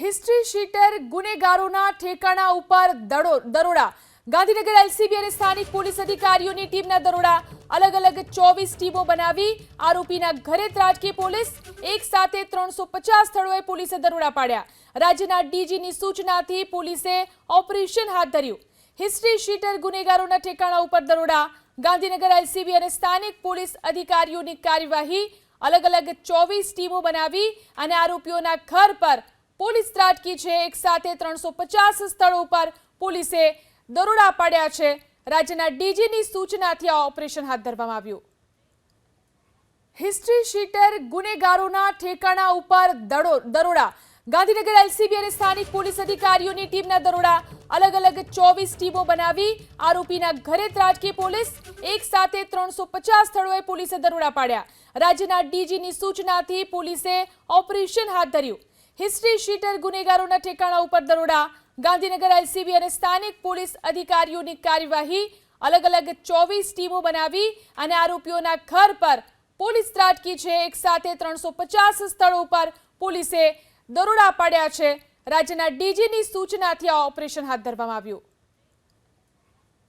history sheeter गुનેગારોના ઠેકાણા ઉપર દરોડા Gandhinagar LCB અને સ્થાનિક પોલીસ અધિકારીઓની ટીમના દરોડા અલગ અલગ 24 ટીમો બનાવી આરોપીના ઘરે ત્રાટકી પોલીસ એક સાથે 350 સ્થળોએ પોલીસે દરોડા પાડ્યા રાજ્યના ડીજીની સૂચનાથી પોલીસે ઓપરેશન હાથ ધર્યું हिस्ट्री शीटर ગુનેગારોના ઠેકાણા ઉપર દરોડા ગાંધીનગર એલસીબી અને સ્થાનિક પોલીસ અધિકારીઓની કાર્યવાહી અલગ અલગ 24 ટીમો બનાવી અને આરોપીઓના ઘર પર પોલીસ ત્રાટકી છે એક સાથે 350 સ્થળો પર પોલીસે દરોડા પાડ્યા છે રાજ્યના ડીજીની સૂચનાથી આ ઓપરેશન હાથ ધરવામાં આવ્યું हिस्ट्री शीटर ગુનેગારોના ઠેકાણા ઉપર દરોડા ગાંધીનગર એલસીબી અને સ્થાનિક પોલીસ અધિકારીઓની ટીમના દરોડા અલગ અલગ 24 ટીમો બનાવી આરોપીના ઘરે ત્રાટકી પોલીસ એક સાથે 350 સ્થળોએ પોલીસે દરોડા પાડ્યા રાજ્યના ડીજીની સૂચનાથી પોલીસે ઓપરેશન હાથ ધર્યું हिस्ट्री शीटर ગુનેગારોના ઠેકાણા ઉપર દરોડા ગાંધીનગર એલસીબી અને સ્થાનિક પોલીસ અધિકારીઓની કાર્યવાહી અલગ અલગ 24 ટીમો બનાવી અને આરોપીઓના ઘર પર પોલીસ ત્રાટકી છે એક સાથે 350 સ્થળો પર પોલીસે દરોડા પાડ્યા છે રાજ્યના ડીજીની સૂચનાથી આ ઓપરેશન હાથ ધરવામાં આવ્યું